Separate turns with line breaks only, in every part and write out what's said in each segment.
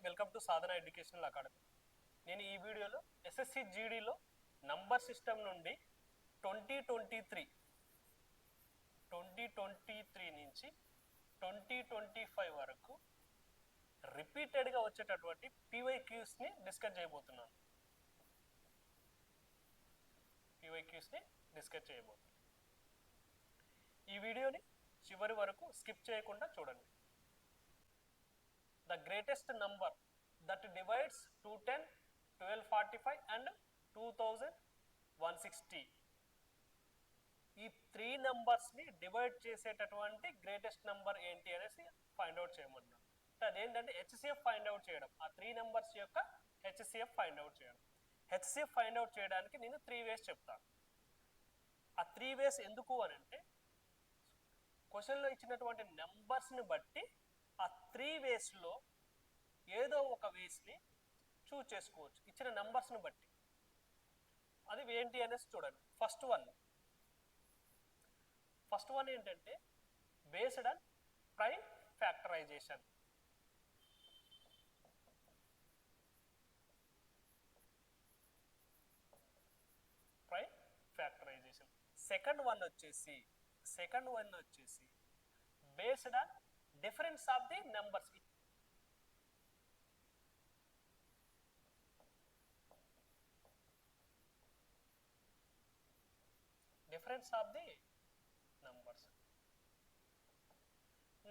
Welcome to Sadhana educational academy. నేను ఈ వీడియోలో ఎస్ఎస్సి జీడీలో నంబర్ సిస్టమ్ నుండి 2023 నుంచి 2025 వరకు రిపీటెడ్గా వచ్చేటటువంటి పీవైక్యూస్ని డిస్కస్ చేయబోతున్నాను. ఈ వీడియోని చివరి వరకు స్కిప్ చేయకుండా చూడండి. The greatest number that divides 210, 1245 and 2160. ఈ 3 నంబర్స్ని డివైడ్ చేసేటటువంటి గ్రేటెస్ట్ నెంబర్ ఏంటి అనేసి ఫైండ్ అవుట్ చేయమన్నాను. అదేంటంటే హెచ్సిఎఫ్ ఫైండ్ అవుట్ చేయడం, ఆ 3 నంబర్స్ యొక్క హెచ్సిఎఫ్ ఫైండ్ అవుట్ చేయడం. హెచ్సిఎఫ్ ఫైండ్ అవుట్ చేయడానికి నేను 3 వేస్ చెప్తాను. ఆ 3 వేస్ ఎందుకు అని అంటే క్వశ్చన్లో ఇచ్చినటువంటి నెంబర్స్ని బట్టి ఆ 3 వేస్లో ఏదో ఒక వేస్ని చూజ్ చేసుకోవచ్చు ఇచ్చిన నెంబర్స్ని బట్టి. అది ఏంటి అనేసి చూడండి. ఫస్ట్ వన్ ఏంటంటే based on prime factorization. Second one వచ్చేసి based on difference of the numbers.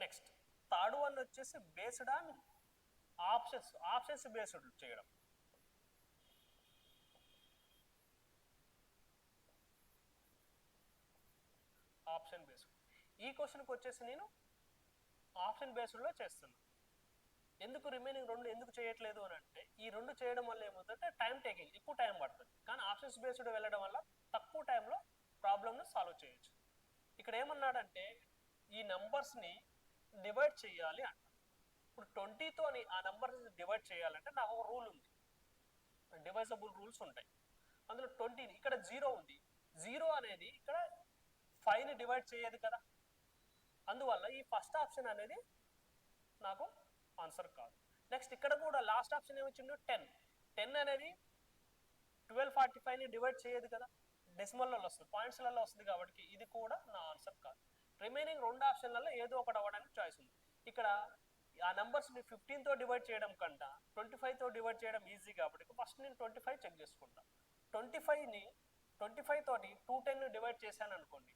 Next third one వచ్చేసి బేస్డ్ ఆన్ ఆప్షన్స్ బేస్డ్ చేయడం. Option based. ఈ క్వశ్చన్కి వచ్చేసి నేను ఆప్షన్ బేస్డ్లో చేస్తున్నాను. ఎందుకు రిమైనింగ్ 2 ఎందుకు చేయట్లేదు అని అంటే ఈ 2 చేయడం వల్ల ఏమవుతుందంటే టైం టేకింగ్, ఎక్కువ టైం పడుతుంది. కానీ ఆప్షన్స్ బేస్డ్ వెళ్ళడం వల్ల తక్కువ టైంలో ప్రాబ్లమ్ని సాల్వ్ చేయొచ్చు. ఇక్కడ ఏమన్నాడంటే ఈ నెంబర్స్ని డివైడ్ చేయాలి అంట. ఇప్పుడు 20తో ఆ నెంబర్ని డివైడ్ చేయాలంటే నాకు ఒక రూల్ ఉంది, డివైజబుల్ రూల్స్ ఉంటాయి. అందులో 20 ఇక్కడ 0 ఉంది. 0 అనేది ఇక్కడ 5ని డివైడ్ చేయదు కదా. అందువల్ల ఈ ఫస్ట్ ఆప్షన్ అనేది నాకు ఆన్సర్ కాదు. నెక్స్ట్ ఇక్కడ కూడా లాస్ట్ ఆప్షన్ ఏమొచ్చిందో 10 అనేది 1245ని డివైడ్ చేయదు కదా, డెసిమల్లో వస్తుంది, పాయింట్స్లలో వస్తుంది. కాబట్టి ఇది కూడా నా ఆన్సర్ కాదు. రిమైనింగ్ 2 ఆప్షన్లలో ఏదో ఒకటి అవ్వడానికి చాయిస్ ఉంది. ఇక్కడ ఆ నెంబర్స్ని 15తో డివైడ్ చేయడం కంటే 25తో డివైడ్ చేయడం ఈజీ కాబట్టి ఫస్ట్ నేను 25 చెక్ చేసుకుంటాను. 25 తోటి 210ని డివైడ్ చేశాను అనుకోండి.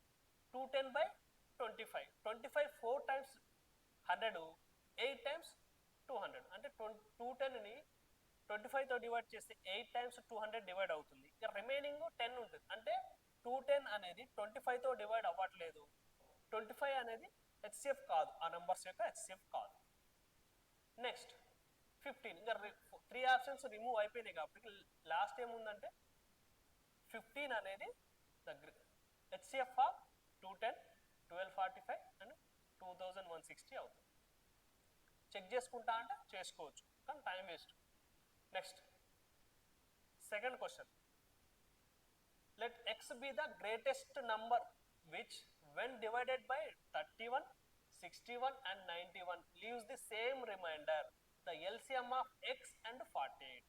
210/25. 25 4 times 100, 8 times 200. అంటే 210ని 25తో డివైడ్ చేస్తే 8 times 200 డివైడ్ అవుతుంది. ఇక రిమైనింగ్ 10 ఉంటుంది. అంటే 210 అనేది 25తో డివైడ్ అవ్వట్లేదు. 25 అనేది హెచ్సిఎఫ్ కాదు, ఆ నెంబర్స్ యొక్క హెచ్సిఎఫ్ కాదు. నెక్స్ట్ 15. ఇంకా 3 ఆప్షన్స్ రిమూవ్ అయిపోయినాయి కాబట్టి లాస్ట్ ఏముందంటే 15 అనేది దగ్గర హెచ్సిఎఫ్ ఆఫ్ 210, 1245 అండ్ 2160 అవుతుంది. చెక్ చేసుకుంటా అంటే చేసుకోవచ్చు, కానీ time waste. Next second question. Let X be the greatest number which when divided by 31, 61 and 91 leaves the same reminder the LCM of X and 48.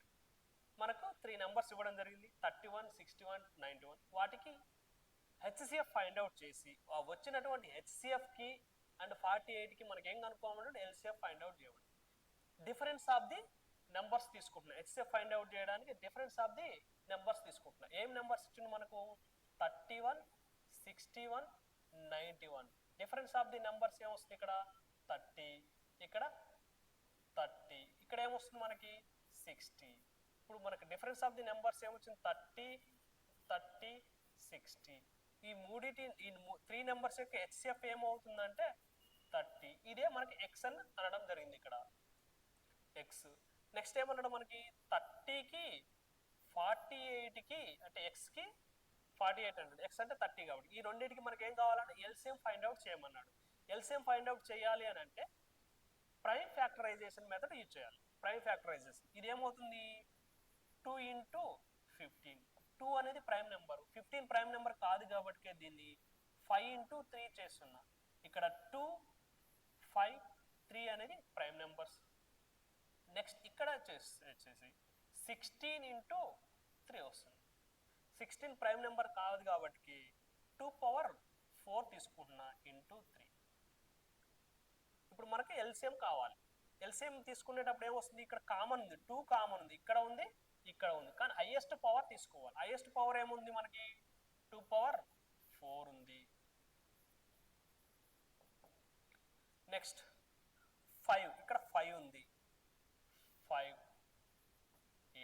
మనకు 3 నెంబర్స్ ఇవ్వడం జరిగింది, 31, 61, 91. వాటికి హెచ్సిఎఫ్ ఫైండ్ అవుట్ చేసి వచ్చినటువంటి హెచ్సిఎఫ్కి అండ్ 48కి మనకి ఏం కనుక్కోమంటే ఎల్సిఎఫ్ ఫైండ్ అవుట్ చేయమండి. Difference of the numbers తీసుకుంటున్నా. హెచ్సిఎఫ్ ఫైండ్ అవుట్ చేయడానికి డిఫరెన్స్ ఆఫ్ ది నెంబర్స్ తీసుకుంటున్నా. ఏం నెంబర్స్ ఇచ్చింది మనకు? 31, 61, 91. డిఫరెన్స్ ఆఫ్ ది నెంబర్స్ ఏమొస్తుంది? ఇక్కడ 30, ఇక్కడ 30, ఇక్కడ ఏమొస్తుంది మనకి 60. ఇప్పుడు మనకి డిఫరెన్స్ ఆఫ్ ది నెంబర్స్ ఏమొచ్చింది? 30, 30, 60. ఈ 3 నెంబర్స్ యొక్క హెచ్సిఎఫ్ ఏమవుతుందంటే 30. ఇదే మనకి ఎక్స్ అని అనడం జరిగింది ఇక్కడ, ఎక్స్. నెక్స్ట్ ఏమన్నాడు మనకి? 30కి 48కి అంటే ఎక్స్కి 48 అన్నాడు. ఎక్స్ అంటే 30 కాబట్టి ఈ రెండింటికి మనకి ఏం కావాలంటే ఎల్సిఎం ఫైండ్ అవుట్ చేయమన్నాడు. ఎల్సిఎం ఫైండ్ అవుట్ చేయాలి అని అంటే ప్రైమ్ ఫ్యాక్టరైజేషన్ మెథడ్ యూజ్ చేయాలి. ప్రైమ్ ఫ్యాక్టరైజేషన్ ఇది ఏమవుతుంది? 2 × 15. 2 అనేది ప్రైమ్ నెంబర్, 15 ప్రైమ్ నెంబర్ కాదు కాబట్టి దీన్ని 5 × 3 చేస్తున్నా. ఇక్కడ 2, 5, 3 అనేది ప్రైమ్ నెంబర్స్. నెక్స్ట్ ఇక్కడ వచ్చేసి 16 ఇంటూ 3 వస్తుంది. 16 ప్రైమ్ నెంబర్ కాదు కాబట్టి 2^4 తీసుకుంటున్నా ఇంటూ 3. ఇప్పుడు మనకి ఎల్సిఎం కావాలి. ఎల్సిఎం తీసుకునేటప్పుడు ఏమొస్తుంది, ఇక్కడ కామన్ ఉంది, 2 కామన్ ఉంది, ఇక్కడ ఉంది, ఇక్కడ ఉంది, కానీ హైయెస్ట్ పవర్ తీసుకోవాలి. హైయెస్ట్ పవర్ ఏముంది మనకి, 2^4 ఉంది. నెక్స్ట్ 5, ఇక్కడ 5 ఉంది, 5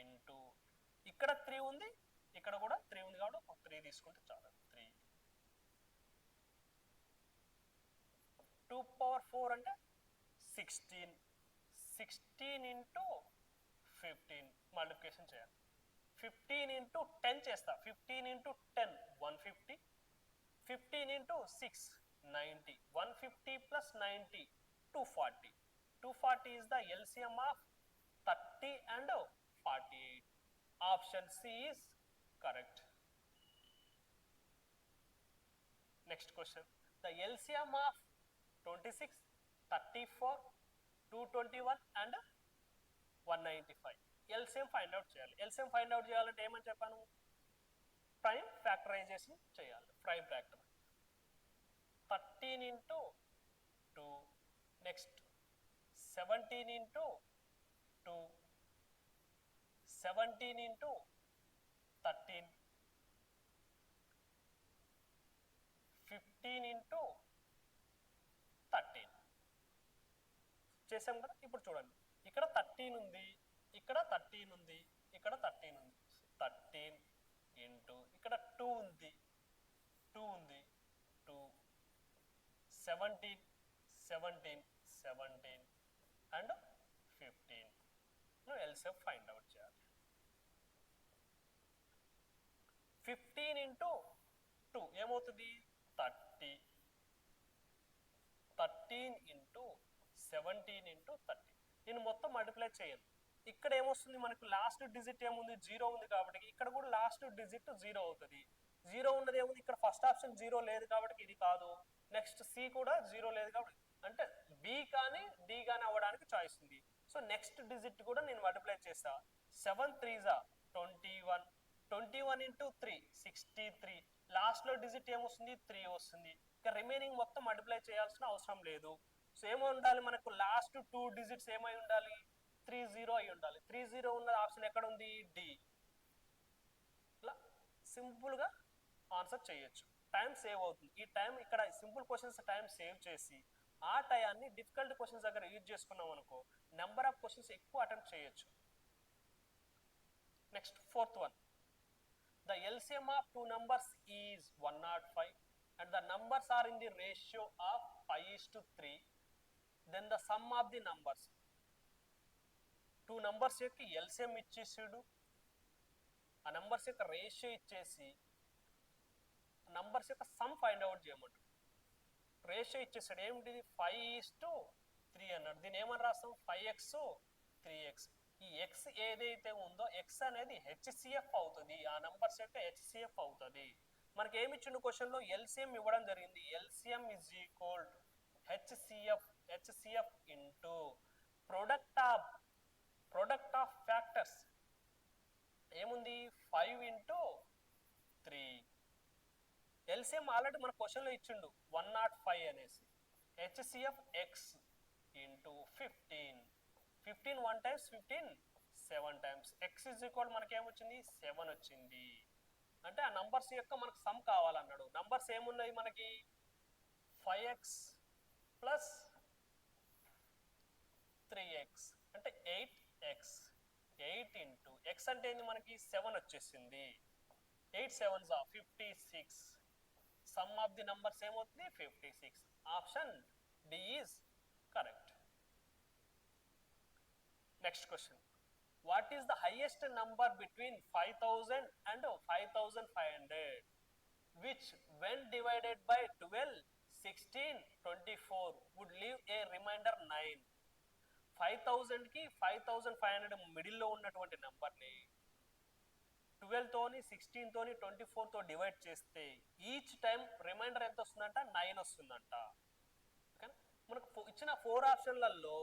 ఇంటూ ఇక్కడ 3 ఉంది, ఇక్కడ కూడా 3 ఉంది కాబట్టి 3 తీసుకుంటే చాలు. 3 2^4 అంటే 16. 16 ఇంటూ 15 మల్టిప్లికేషన్ చేయాలి. 15 ఇంటూ 10 చేస్తా. 15 into 10 150. 15 into 6 90. 150 plus 90 240. 240 is the LCM of 30 and 48. Option C is correct. Next question. The LCM of 26, 34, 221 and 195. LCM find out చేయాలి. LCM find out చేయాలంటే ఏమని చెప్పాను, ప్రైమ్ ఫ్యాక్టరైజేషన్ చేయాలి. Prime factor 13 into 2, next 17 into 2, 17 into 13, 15 into 13 చేసాం కదా. ఇప్పుడు చూడండి, ఇక్కడ 13 ఉంది, ఇక్కడ 13 ఉంది, ఇక్కడ 13 ఉంది. 13 ఇంటూ ఇక్కడ 2 ఉంది, 2 ఉంది, 2 17 17 17 అండ్ 15. నువ్వు ఎల్సిఎం ఫైండ్ అవుట్ చేయాలి. 15 ఇంటూ 2 ఏమవుతుంది, 30. 13 ఇంటూ 17 ఇంటూ 30. నేను మొత్తం మల్టిప్లై చేయను. ఇక్కడ ఏమొస్తుంది మనకు, లాస్ట్ డిజిట్ ఏముంది, 0 ఉంది కాబట్టి ఇక్కడ కూడా లాస్ట్ డిజిట్ 0 అవుతుంది. 0 ఉన్నది ఏముంది, ఇక్కడ ఫస్ట్ ఆప్షన్ 0 లేదు కాబట్టి ఇది కాదు. నెక్స్ట్ సి కూడా 0 లేదు కాబట్టి, అంటే బి కానీ డి కానీ అవ్వడానికి చాయిస్ ఉంది. సో నెక్స్ట్ డిజిట్ కూడా నేను మల్టిప్లై చేస్తా. 7 3s 21. 21 ఇంటూ 3 63. లాస్ట్లో డిజిట్ ఏమొస్తుంది, 3 వస్తుంది. ఇక రిమైనింగ్ మొత్తం మల్టిప్లై చేయాల్సిన అవసరం లేదు. సో ఏమో ఉండాలి మనకు, లాస్ట్ 2 డిజిట్స్ ఏమై ఉండాలి, 30 అయి ఉండాలి. 30 ఉన్న ఆప్షన్ ఎక్కడ ఉంది, డి. ఇట్లా సింపుల్గా ఆన్సర్ చేయొచ్చు. టైం సేవ్ అవుతుంది. ఈ టైం ఇక్కడ సింపుల్ క్వశ్చన్స్ టైం సేవ్ చేసి ఆ టైంని డిఫికల్ట్ క్వశ్చన్స్ దగ్గర యూజ్ చేసుకున్నాం అనుకో, నెంబర్ ఆఫ్ క్వశ్చన్స్ ఎక్కువ అటెంప్ట్ చేయొచ్చు. Next 4th one. The LCM of two numbers is 105 and the numbers are in the ratio of 5:3. Then the sum of the numbers. 2 numbers యొక్క LCM ఇచ్చేసాడు, ఆ numbers యొక్క ratio ఇచ్చేసి numbers యొక్క some find out చేయమంటాడు. Ratio ఇచ్చేసాడు, ఏమిటిది 5:3 అన్నాడు. దీని ఏమని రాస్తాం, 5x 3x. ఈ ఎక్స్ ఏదైతే ఉందో ఎక్స్ అనేది హెచ్సిఎఫ్ అవుతుంది, ఆ నంబర్స్ యొక్క హెచ్సిఎఫ్ అవుతుంది. మనకి ఏమి ఇచ్చిండు క్వశ్చన్లో, ఎల్సిఎం ఇవ్వడం జరిగింది. LCM is equal HCF into product of factors ఏముంది, 5 into 3. ఎల్సిఎం ఆల్రెడీ మన క్వశ్చన్లో ఇచ్చిండు 105 అనేసి. HCF X into 15. 15 1 times, 15 7 times. X is equal మనకి ఏమొచ్చింది, 7 వచ్చింది. అంటే ఆ నంబర్స్ యొక్క మనకు సమ్ కావాలన్నాడు. నంబర్స్ ఏమున్నాయి మనకి, 5x ప్లస్ 3x అంటే 8x. 8 ఇంటూ ఎక్స్ అంటే ఏంది మనకి 7 వచ్చేసింది. 8 7s 56. Some of the numbers ఏమవుతుంది, 56. Option D is correct. Next question. What is the highest number between 5000 and 5500 which when divided by 12, 16, 24 would leave a remainder 9? 5000 కి 5500 middle లో ఉన్నటువంటి number ని 12 తోని 16 తోని 24 తో డివైడ్ చేస్తే ఈచ్ టైం రిమైండర్ ఎంత వస్తుందంట, 9 వస్తుందంట. మనకు ఇచ్చిన 4 ఆప్షన్లలో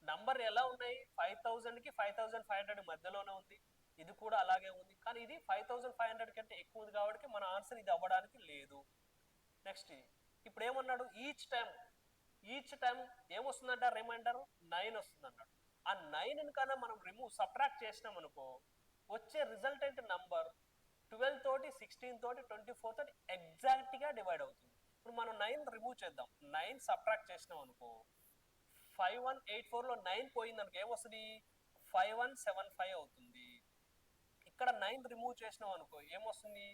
నంబర్ ఎలా ఉన్నాయి 5000కి 5500 మధ్యలోనే ఉంది, ఇది కూడా అలాగే ఉంది, కానీ ఇది 5500 కంటే ఎక్కువ ఉంది కాబట్టి మన ఆన్సర్ ఇది అవ్వడానికి లేదు. నెక్స్ట్ ఇప్పుడు ఏమన్నాడు, ఈచ్ టైం ఏమొస్తుందంట, రిమైండర్ 9 వస్తుంది అన్నాడు. ఆ 9 కన్నా మనం సబ్ట్రాక్ట్ చేసినాం అనుకో, వచ్చే రిజల్టెంట్ నంబర్ 12 తోటి 16 తోటి 24 తోటి ఎగ్జాక్ట్గా డివైడ్ అవుతుంది. ఇప్పుడు మనం 9 రిమూవ్ చేద్దాం, 9 సబ్ట్రాక్ట్ చేసినాం అనుకో, 5184లో 9 పోయింది అనుకో ఏమొస్తుంది, 5175 అవుతుంది. ఇక్కడ 9 రిమూవ్ చేసినాం అనుకో ఏమొస్తుంది,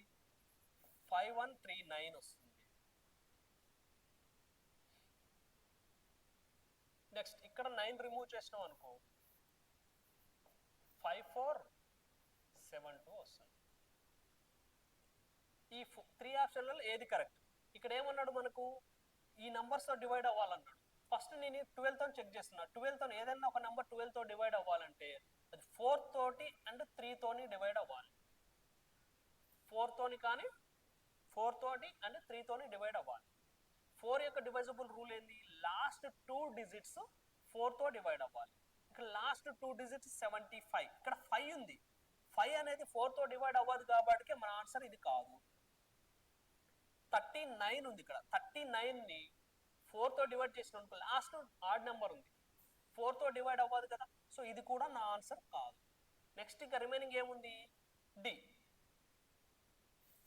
5139 వస్తుంది. నెక్స్ట్ ఇక్కడ 9 రిమూవ్ చేసినాం అనుకో 5472 వస్తుంది. ఈ 3 ఆప్షన్లలో ఏది కరెక్ట్? ఇక్కడ ఏమన్నాడు, మనకు ఈ నంబర్స్తో డివైడ్ అవ్వాలన్నాడు. ఫస్ట్ నేను 12 తో చెక్ చేస్తున్నా, 12 తో ఏదైనా ఒక నెంబర్ 12 తో డివైడ్ అవ్వాలంటే అది 4 తోటి అండ్ 3 తోని డివైడ్ అవ్వాలి. 4 తోని కానీ 4 తోటి అండ్ 3 తోని డివైడ్ అవ్వాలి. 4 యొక్క డివైజబుల్ రూల్ ఏంది, లాస్ట్ 2 డిజిట్స్ 4 తో డివైడ్ అవ్వాలి. ఇక్కడ లాస్ట్ 2 డిజిట్స్ 75, ఇక్కడ 5 ఉంది, 5 అనేది 4 తో డివైడ్ అవ్వదు కాబట్టి మన ఆన్సర్ ఇది కాదు. 39 ఉంది, ఇక్కడ 39ని 4 తో డివైడ్ చేసిన అనుకో లాస్ట్ ఆడ్ నెంబర్ ఉంది, 4 తో డివైడ్ అవ్వదు కదా, సో ఇది కూడా నా ఆన్సర్ కాదు. నెక్స్ట్ ఇంకా రిమైనింగ్ ఏముంది, డి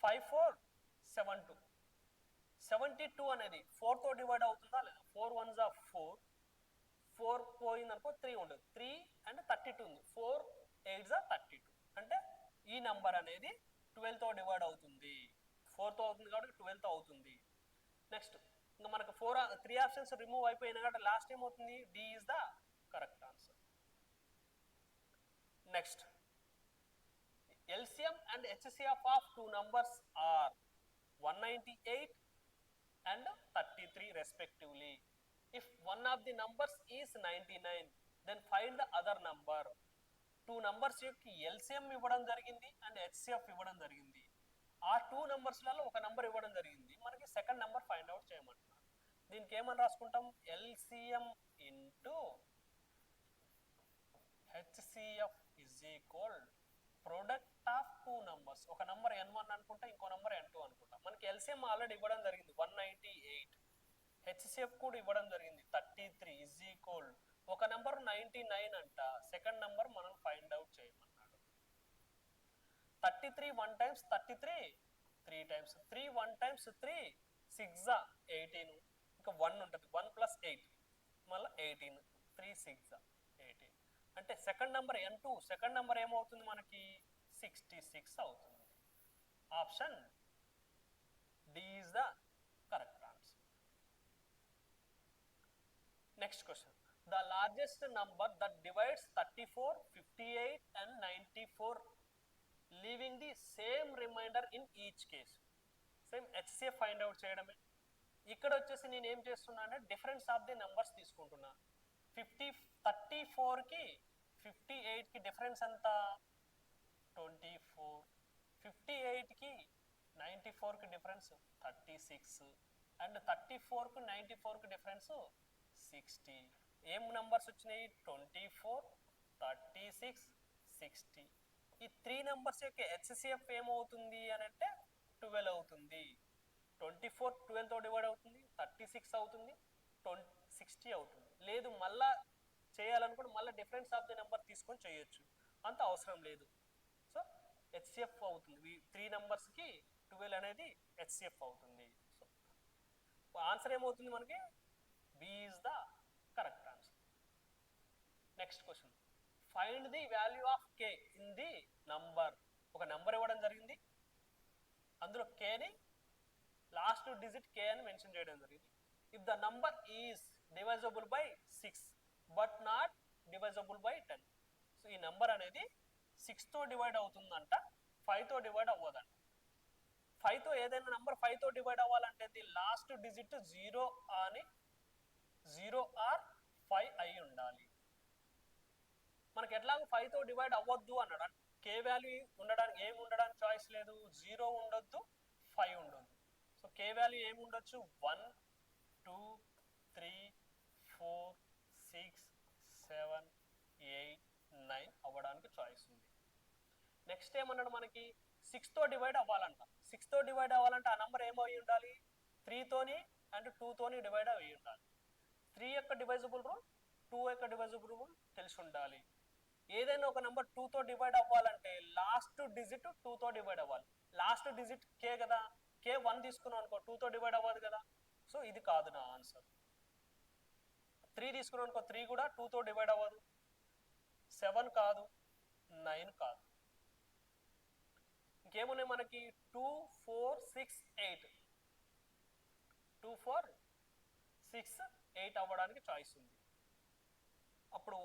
5472. 72 అనేది 4 తో డివైడ్ అవుతుందా లేదా, 4 1s are 4, 4 పోయింది అనుకో 3 ఉండదు, 3 అండ్ 32 ఉంది, 4 8s are 32, అంటే ఈ నంబర్ అనేది 12 తో డివైడ్ అవుతుంది, 4 తో అవుతుంది కాబట్టి 12 తో అవుతుంది. నెక్స్ట్ ఇంకా మనకు 3 ఆప్షన్స్ రిమూవ్ అయిపోయినాయి కాబట్టి లాస్ట్ ఏమవుతుంది, D is the correct answer. Next LCM and HCF of two numbers are 198 and 33 respectively. If one of the numbers is 99, then find the other number. Two numbers యొక్క LCM ఇవ్వడం జరిగింది and HCF ఇవ్వడం జరిగింది. ఆ 2 నంబర్స్లలో ఒక number ఇవ్వడం జరిగింది, మనకి సెకండ్ నెంబర్ ఫైండ్ అవుట్ చేయమంటున్నారు. దీనికి ఏమని రాసుకుంటాం, LCM into HCF is equal product of 2 numbers. ఒక నంబర్ n1 అనుకుంటా, ఇంకో నంబర్ n2 అనుకుంటా. మనకి LCM ఆల్రెడీ ఇవ్వడం జరిగింది 198, HCF కూడా ఇవ్వడం జరిగింది 33 ఇజ్ ఈక్వల్ ఒక నంబర్ 99 అంట, సెకండ్ నంబర్ మనం ఫైండ్ అవుట్ చేయమన్నాడు. 33 1 times 33 3 times 3 1 times 3 6 18, ఇంకా 1 ఉంటుంది, 1 + 8 మళ్ళీ 18, 3 6 18, అంటే second number n2, second number ఏమవుతుంది మనకి 66 అవుతుంది. Option D is the correct answer. Next question, the largest number that divides 34 58 and 94 leaving the same remainder in each case. Same HCF find out చేయడమే. ఇక్కడ వచ్చేసి నేను ఏం చేస్తున్నా అంటే డిఫరెన్స్ ఆఫ్ ది నెంబర్స్ తీసుకుంటున్నా. 34కి 58కి డిఫరెన్స్ ఎంత, 24, 58కి 94కి డిఫరెన్స్ 36 అండ్ 34కి 94కి డిఫరెన్స్ 60. ఏం నెంబర్స్ వచ్చినాయి, 24 36 60. ఈ 3 నెంబర్స్ యొక్క HCF ఏమవుతుంది అని అంటే 12 అవుతుంది. 24 12 తో డివైడ్ అవుతుంది, 36 అవుతుంది, 60 అవుతుంది. లేదు మళ్ళా చేయాలనుకుంటే మళ్ళీ డిఫరెన్స్ ఆఫ్ ది నెంబర్ తీసుకొని చేయొచ్చు, అంత అవసరం లేదు. సో HCF అవుతుంది, 3 నెంబర్స్కి 12 అనేది HCF అవుతుంది. సో ఆన్సర్ ఏమవుతుంది మనకి, B is the correct answer. Next question, find the value of k in the number. ఒక నెంబర్ ఇవ్వడం జరిగింది, అందులో kని లాస్ట్ డిజిట్ k అని మెన్షన్ చేయడం జరిగింది. If the number is divisible by 6 but not divisible by 10. So ఈ number అనేది 6 తో డివైడ్ అవుతుందంట, 5 తో డివైడ్ అవ్వదంట. 5 తో ఏదైనా నెంబర్ 5 తో డివైడ్ అవ్వాలంటే లాస్ట్ డిజిట్ 0 అని 0 ఆర్ 5 అయి ఉండాలి. మనకి ఎట్లాగో 5 తో డివైడ్ అవ్వద్దు అన్నాడు, k వాల్యూ ఉండడానికి ఏమి ఉండడానికి చాయిస్ లేదు, 0 ఉండొద్దు 5 ఉండొద్దు. సో k వాల్యూ ఏమి ఉండొచ్చు, 1 2 3 4 6 7, 8, 9 అవ్వడానికి చాయిస్ ఉంది. నెక్స్ట్ ఏమన్నాడు మనకి 6తో డివైడ్ అవ్వాలంట. 6తో డివైడ్ అవ్వాలంటే ఆ నెంబర్ ఏమై ఉండాలి, 3తోని అండ్ 2తోని డివైడ్ అయ్యి ఉండాలి. 3 యొక్క డివైజబుల్ రూల్, 2 యొక్క డివైజబుల్ రూల్ తెలిసి ఉండాలి. ఏదైనా ఒక నెంబర్ 2తో డివైడ్ అవ్వాలంటే లాస్ట్ డిజిట్ 2తో డివైడ్ అవ్వాలి. లాస్ట్ డిజిట్ కే కదా, కే 1 తీసుకున్నాం అనుకో 2తో డివైడ్ అవ్వదు కదా. సో ఇది కాదు నా ఆన్సర్. 3 తీసుకున్నాం అనుకో 3 కూడా 2తో డివైడ్ అవ్వదు. 7 కాదు, 9 కాదు. ఇంకేమున్నాయి మనకి 2, 4, 6, 8. 2, 4, 6, 8 అవ్వడానికి చాయిస్ ఉంది. అప్పుడు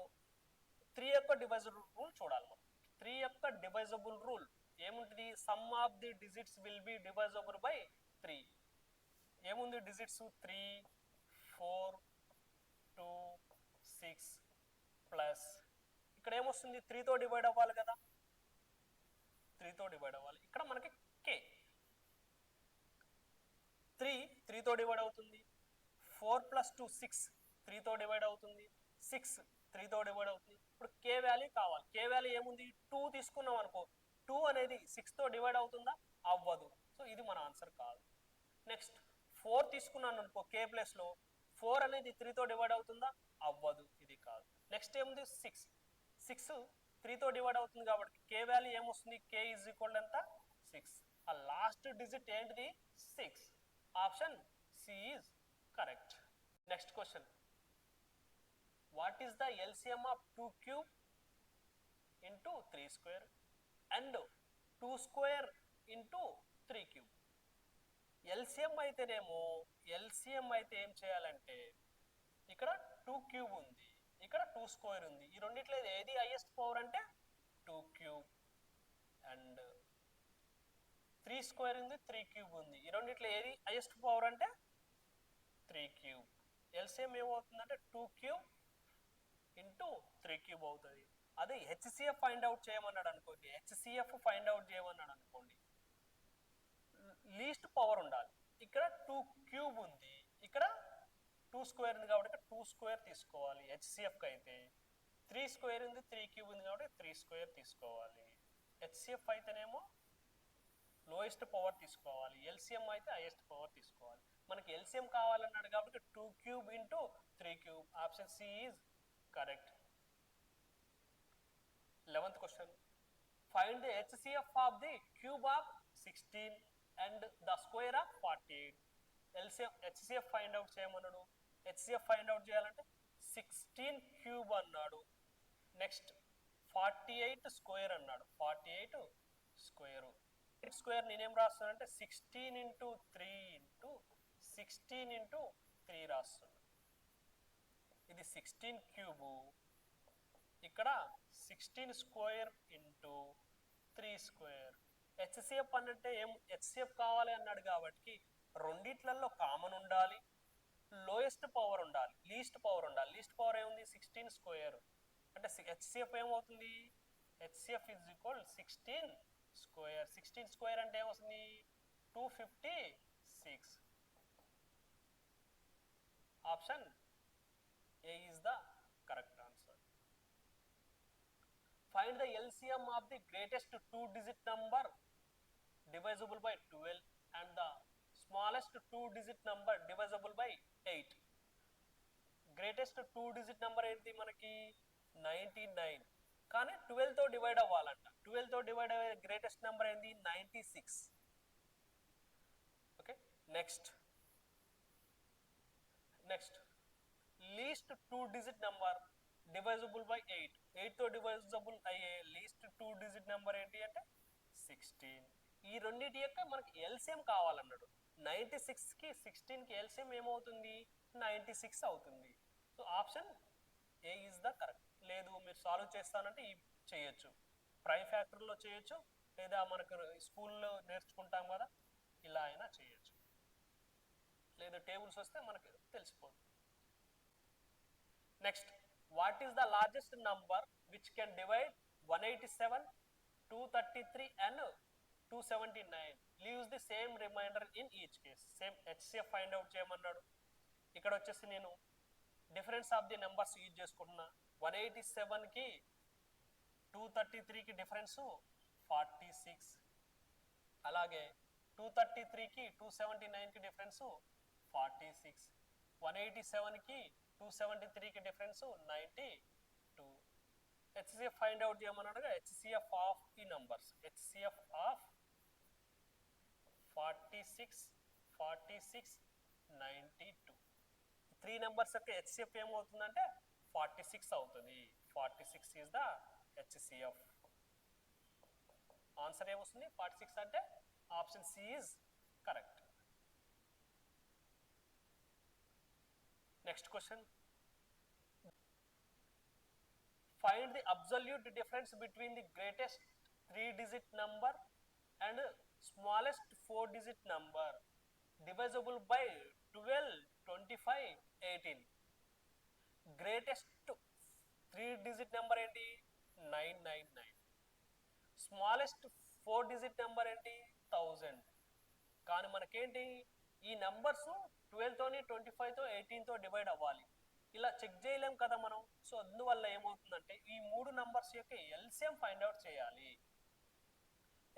3 యొక్క డివైజబుల్ రూల్ చూడాలి మనం. 3 యొక్క డివైజబుల్ రూల్ ఏముంటుంది, some of the digits will be డివైజబుల్ by 3. ఏముంది డిజిట్స్ 3, 4, 2, 6 ప్లస్ ఇక్కడ ఏమొస్తుంది 3తో డివైడ్ అవ్వాలి కదా, 3తో డివైడ్ అవ్వాలి. ఇక్కడ మనకి కే 3తో డివైడ్ అవుతుంది. 4 + 2 6 3తో డివైడ్ అవుతుంది. 6 3తో డివైడ్ అవుతుంది. ఇప్పుడు కే వాల్యూ కావాలి. కే వాల్యూ ఏముంది 2 తీసుకున్నాం అనుకో 2 అనేది 6తో డివైడ్ అవుతుందా, అవ్వదు. సో ఇది మన ఆన్సర్ కాదు. నెక్స్ట్ 4 తీసుకున్నాను అనుకో కే ప్లేస్లో 4 అనేది 3తో డివైడ్ అవుతుందా, అవ్వదు. ఇది కాదు. నెక్స్ట్ ఏముంది 6 3తో డివైడ్ అవుతుంది కాబట్టి కే వాల్యూ ఏమొస్తుంది, కే ఈజ్ ఈక్వల్ ఎంత 6. ఆ లాస్ట్ డిజిట్ ఏంటిది 6. Option C is correct. Next question, what is the LCM of 2 cube into 3 square and 2 square into 3 cube? LCM అయితేనేమో ఎల్సిఎం అయితే ఏం చేయాలంటే ఇక్కడ 2 cube ఉంది, ఇక్కడ 2 square ఉంది. ఈ రెండిట్లో ఏది హైయెస్ట్ పవర్ అంటే 2 cube అండ్ 3 square ఉంది, 3 cube ఉంది. ఈ రెండిట్లో ఏది హైయెస్ట్ పవర్ అంటే 3 cube. ఎల్సిఎం ఏమవుతుందంటే 2 cube ఇంటూ 3 cube అవుతుంది. అదే హెచ్సిఎఫ్ ఫైండ్ అవుట్ చేయమన్నాడు అనుకోండి, హెచ్సిఎఫ్ ఫైండ్ అవుట్ చేయమన్నాడు అనుకోండి, లీస్ట్ పవర్ ఉండాలి. ఇక్కడ 2 cube ఉంది, ఇక్కడ 2 square ఉంది కాబట్టి 2 square తీసుకోవాలి. హెచ్సిఎఫ్కి అయితే 3 square ఉంది, 3 cube ఉంది కాబట్టి 3 square తీసుకోవాలి. హెచ్సిఎఫ్ అయితేనేమో లోయెస్ట్ పవర్ తీసుకోవాలి, ఎల్సిఎం అయితే హైయెస్ట్ పవర్ తీసుకోవాలి. మనకి ఎల్సిఎం కావాలన్నాడు కాబట్టి 2 cube into 3 cube. Option C is correct. 11th question, find the HCF of the cube of 16 and the square of 48. LCF HCF find out చేయమన్నాడు. HCF find out చేయాలంటే 16 cube అన్నాడు. Next 48 square అన్నాడు. 48 square square నేనేం రాస్తానంటే 16 into 3 into 16 into 3 రాస్తున్నాను. ఇది 16 cube, ఇక్కడ 16 square into 3 square. HCF అంటే ఏం హెచ్సిఎఫ్ కావాలి అన్నాడు కాబట్టి రెండిట్లలో కామన్ ఉండాలి, లోయెస్ట్ పవర్ ఉండాలి, లీస్ట్ పవర్ ఉండాలి. లీస్ట్ పవర్ ఏముంది 16 స్క్వేర్ అంటే హెచ్సిఎఫ్ ఏమవుతుంది, HCF is equal 16 square. 16 square అంటే ఏమవుతుంది 256. Option A is the correct answer. Find the LCM of the greatest 2 digit number divisible by 12 and the smallest 2 digit number divisible by 8. Greatest 2 digit number ఏంటి మనకి 99, కానీ 12తో divide అవ్వాలంట. 12తో divide అయ్యే greatest number ఏంటి 96. Okay, next least 2 digit number divisible by 8. 8తో divisible అయ్యే లీస్ట్ 2 digit నెంబర్ ఏంటి అంటే 16. ఈ రెండింటి యొక్క మనకి ఎల్సిఎం కావాలన్నాడు. 96కి 16కి ఎల్సిఎం ఏమవుతుంది 96 అవుతుంది. So option A is the correct. లేదు మీరు సాల్వ్ చేస్తానంటే ఈ చేయొచ్చు, ప్రైమ్ ఫ్యాక్టర్లో చేయొచ్చు, లేదా మనకు స్కూల్లో నేర్చుకుంటాం కదా ఇలా అయినా చేయొచ్చు, లేదా టేబుల్స్ వస్తే మనకు తెలిసిపోతుంది. Next, what is the largest number which can divide 187, 233 and 279? Leaves the same remainder in each case. Same HCF find out చేయమన్నాడు. ఇక్కడ వచ్చేసి నేను difference of the numbers use చేసుకుంటున్నా. 187కి 233కి డిఫరెన్స్ 46. అలాగే 233కి 279కి డిఫరెన్స్ 46. 187కి 273కి డిఫరెన్స్ 92. హెచ్సిఎఫ్ ఫైండ్ అవుట్ చేయమన్నాడుగా. హెచ్సిఎఫ్ ఆఫ్ ఈ నంబర్స్, హెచ్సిఎఫ్ ఆఫ్ 46, 46, 92. 3 నెంబర్స్ యొక్క హెచ్సిఎఫ్ ఏమవుతుందంటే 46 అవుతుంది. 46 ఈజ్ ద హెచ్సిఎఫ్. ఆన్సర్ ఏమొస్తుంది? 46 అంటే option C is correct. Next question, find the absolute difference between the greatest 3-digit number and smallest 4-digit number divisible by 12, 25, 18. Greatest 3-digit number ఏంటి? 999. Smallest 4-digit number ఏంటి? 1000. కానీ మనకేంటి, ఈ numbers 12తోని 25తో 18తో divide అవ్వాలి. ఇలా check చేయలేం కదా మనం. సో అందువల్ల ఏమవుతుందంటే ఈ 3 నంబర్స్ యొక్క ఎల్సిఎం ఫైండ్ అవుట్ చేయాలి.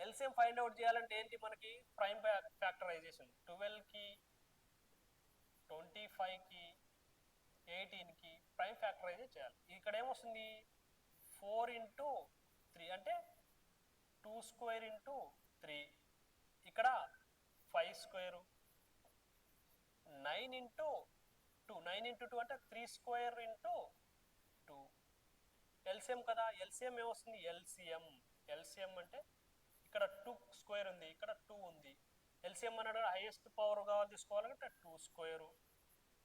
ఎల్సిఎం ఫైండ్ అవుట్ చేయాలంటే ఏంటి, మనకి ప్రైమ్ ఫ్యాక్టరైజేషన్. 12కి 25కి 18కి ప్రైమ్ ఫ్యాక్టరైజేషన్ చేయాలి. ఇక్కడ ఏమొస్తుంది? 4 into 3 అంటే 2 square into 3. ఇక్కడ 5 square. 9 into 2, 9 into 2 అంటే 3 square into 2. ఎల్సిఎం కదా. ఎల్సిఎం ఏమొస్తుంది? ఎల్సిఎం, ఎల్సిఎం అంటే ఇక్కడ 2 square ఉంది, ఇక్కడ 2 ఉంది. ఎల్సిఎం అన్నాడు హైయెస్ట్ పవర్ కావాలి తీసుకోవాలంటే 2 square.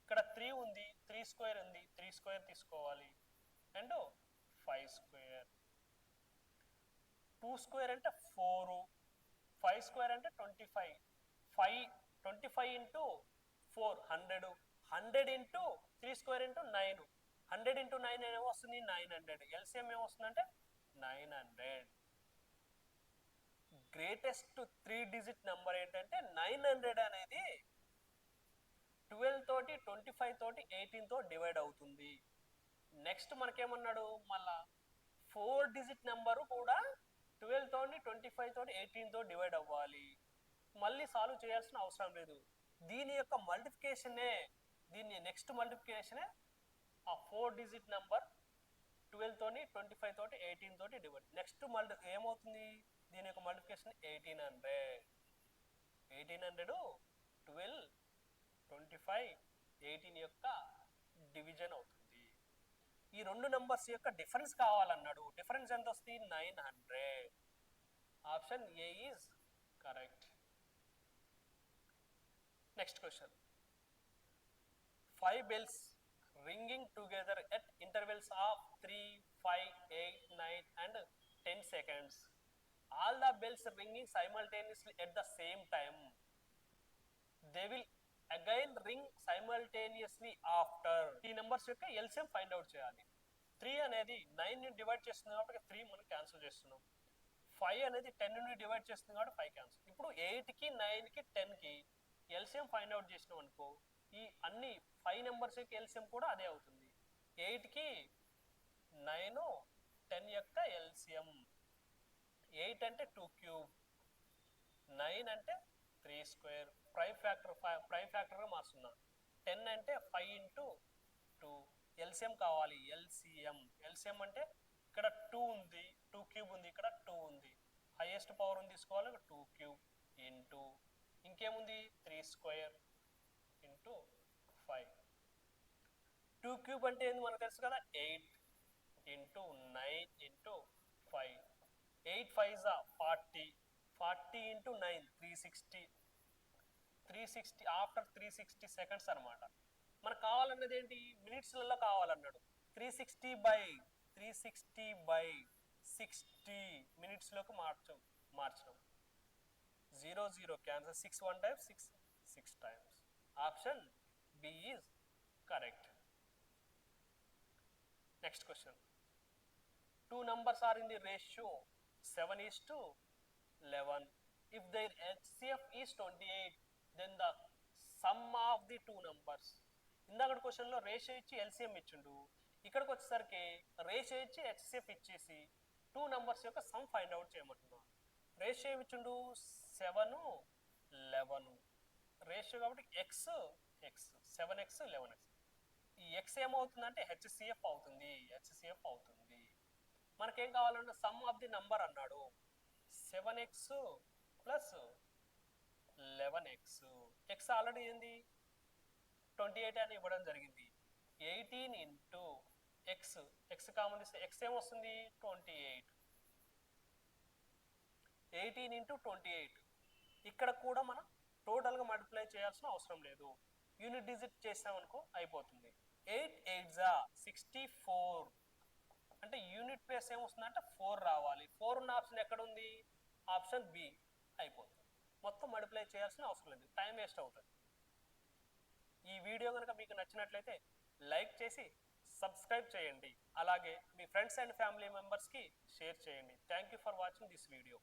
ఇక్కడ 3 ఉంది, 3 square ఉంది, 3 square తీసుకోవాలి. And 5 square. 2 square అంటే 4, 5 square అంటే 25. 25 into 4 100, 100 into 3 square into 9. 100 into 9 ఏమొస్తుంది? 900. ఎల్సిఎం ఏమొస్తుందంటే 900. గ్రేటెస్ట్ 3-digit నెంబర్ ఏంటంటే 900 అనేది 12 తోటి 25 తోటి 18తో డివైడ్ అవుతుంది. నెక్స్ట్ మనకేమన్నాడు, మళ్ళా 4-digit నెంబరు కూడా 12 తోటి 25 తోటి 18తో డివైడ్ అవ్వాలి. మళ్ళీ సాల్వ్ చేయాల్సిన అవసరం లేదు. దీని యొక్క మల్టిప్లికేషనే, దీన్ని నెక్స్ట్ మల్టిప్లికేషనే ఆ 4-digit నెంబర్ 12 తోని 25 తోటి 18 తోటి డివైడ్. నెక్స్ట్ ఏమవుతుంది? దీని యొక్క మల్టిప్లికేషన్ 1800. 1800 12, 25, 18 యొక్క డివిజన్ అవుతుంది. ఈ 2 నెంబర్స్ యొక్క డిఫరెన్స్ కావాలన్నాడు. డిఫరెన్స్ ఎంత వస్తుంది? 900. Option A is correct. Next question, 5 bells ringing together at intervals of 3, 5, 8, 9 and 10 seconds. All the bells ringing simultaneously at the same time. They will again ring simultaneously after. ఈ numbers యొక్క LCM find out చేయాలి. 3 అనేది 9 ని divide చేస్తుంది కాబట్టి 3 మనం cancel చేస్తున్నాం. 5 అనేది 10 ని డివైడ్ చేస్తుంది కాబట్టి 5 క్యాన్సిల్. ఇప్పుడు 8కి 9కి 10కి ఎల్సిఎం ఫైండ్ అవుట్ చేసినాం అనుకో, ఈ అన్ని 5 నెంబర్స్ యొక్క ఎల్సిఎం కూడా అదే అవుతుంది. 8కి 9, 10 యొక్క ఎల్సిఎం. 8 అంటే 2 cube, 9 అంటే 3 square. ప్రైమ్ ఫ్యాక్టర్గా మార్చున్నా. 10 అంటే 5 into 2. ఎల్సిఎం కావాలి. ఎల్సిఎం అంటే ఇక్కడ 2 ఉంది, 2 cube ఉంది, ఇక్కడ 2 ఉంది. హైయెస్ట్ పవర్ ఉంది తీసుకోవాలి, 2 cube into ఇంకేముంది 3 square into 5. 2 cube అంటే ఏంది మనకు తెలుసు కదా, 8 into 9 into 5. 8 5s 40, 40 into 9 360. 360 after 360 seconds అనమాట. మనకు కావాలన్నది ఏంటి, మినిట్స్లలో కావాలన్నాడు. 360 by 60 మినిట్స్లోకి మార్చడం. 0 0 cancel. 6 1 times, 6 times. Option B is correct. Next question, 2 numbers are in the ratio 7:11. If their HCF is 28, then the sum of the 2 numbers. ఇందాక క్వశ్చన్లో ratio ఇచ్చి LCM ఇచ్చిండు, ఇక్కడికి వచ్చేసరికి రేషియో ఇచ్చి హెచ్సిఎఫ్ ఇచ్చేసి టూ నెంబర్స్ యొక్క సమ్ ఫైండ్ అవుట్ చేయమంటున్నాం. రేషియో ఇచ్చిండు 7 11, రేషియో కాబట్టి ఎక్స్ 7x 11x. ఈ ఎక్స్ ఏమవుతుందంటే హెచ్సిఎఫ్ అవుతుంది. మనకేం కావాలంటే సమ్ ఆఫ్ ది నంబర్ అన్నాడు. 7x plus 11x. X already ఏంది 28 అని ఇవ్వడం జరిగింది. 18 ఇంటూ ఎక్స్ కామన్ ఇస్తే ఎక్స్ ఏమొస్తుంది 28. 18 ఇంటూ 28. ఇక్కడ కూడా మనం టోటల్గా మల్టిప్లై చేయాల్సిన అవసరం లేదు, యూనిట్ డిజిట్ చేసామనుకో అయిపోతుంది. 8 8 64 అంటే యూనిట్ ప్లేస్ ఏమొస్తుందంటే 4 రావాలి. 4 ఉన్న ఆప్షన్ ఎక్కడ ఉంది, ఆప్షన్ బి. అయిపోతుంది. మొత్తం మల్టిప్లై చేయాల్సిన అవసరం లేదు, టైం వేస్ట్ అవుతుంది. ఈ వీడియో కనుక మీకు నచ్చినట్లయితే లైక్ చేసి సబ్స్క్రైబ్ చేయండి. అలాగే మీ ఫ్రెండ్స్ అండ్ ఫ్యామిలీ మెంబర్స్కి షేర్ చేయండి. Thank you for watching this video.